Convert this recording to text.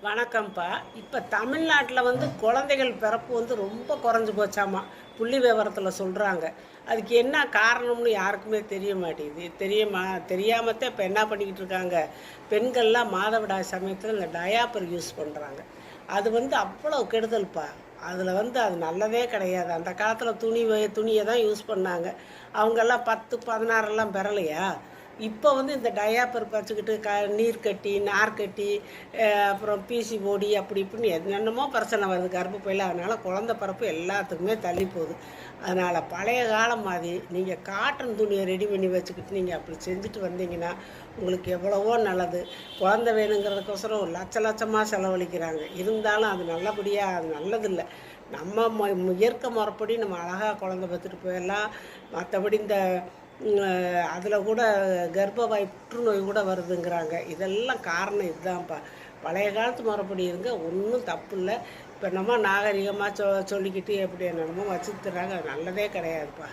வணக்கம்ப்பா. இப்போ தமிழ்நாட்டில் குழந்தைகள் பிறப்பு ரொம்ப குறைஞ்சி போச்சாமா. புள்ளி விவரத்தில் சொல்கிறாங்க. அதுக்கு என்ன காரணம்னு யாருக்குமே தெரிய மாட்டேங்குது. தெரியாமத்தான் இப்போ என்ன பண்ணிக்கிட்டு இருக்காங்க, பெண்கள்லாம் மாதவிடாய் சமயத்தில் இந்த டயாப்பர் யூஸ் பண்ணுறாங்க. அது அவ்வளோ கெடுதல்ப்பா. அதில் அது நல்லதே கிடையாது. அந்த காலத்தில் துணியை தான் யூஸ் பண்ணாங்க. அவங்கெல்லாம் 10 16 பெறலையா. இப்போ இந்த டயாப்பர் வச்சுக்கிட்டு நீர் கட்டி நார் கட்டி அப்புறம் பிசிஓடி அப்படி இப்படின்னு என்னென்னமோ பிரச்சனை வருது கர்ப்பப்பையில். அதனால் குழந்த பிறப்பு எல்லாத்துக்குமே தள்ளி போகுது. அதனால் பழைய காலம் மாதிரி நீங்கள் காட்டன் துணியை ரெடி பண்ணி வச்சுக்கிட்டு நீங்கள் அப்படி செஞ்சுட்டு வந்தீங்கன்னா உங்களுக்கு எவ்வளவோ நல்லது. குழந்த வேணுங்கிறதுக்கோசரம் ஒரு லட்சமாக செலவழிக்கிறாங்க. இருந்தாலும் அது நல்லபடியாக அது நல்லதில்லை. நம்ம இயற்கை முறைப்படி நம்ம அழகாக குழந்தை பெற்றுட்டு போயிடலாம். மற்றபடி இந்த அதில் கூட கர்ப்பவாய் புற்றுநோய் கூட வருதுங்கிறாங்க. இதெல்லாம் காரணம் இதுதான்ப்பா. பழைய காலத்து முறைப்படி இருங்க, ஒன்றும் தப்பு இல்லை. இப்போ நம்ம நாகரிகமாக சொல்லிக்கிட்டு எப்படி என்னென்னமோ வச்சுக்கிறாங்க. அது நல்லதே கிடையாதுப்பா.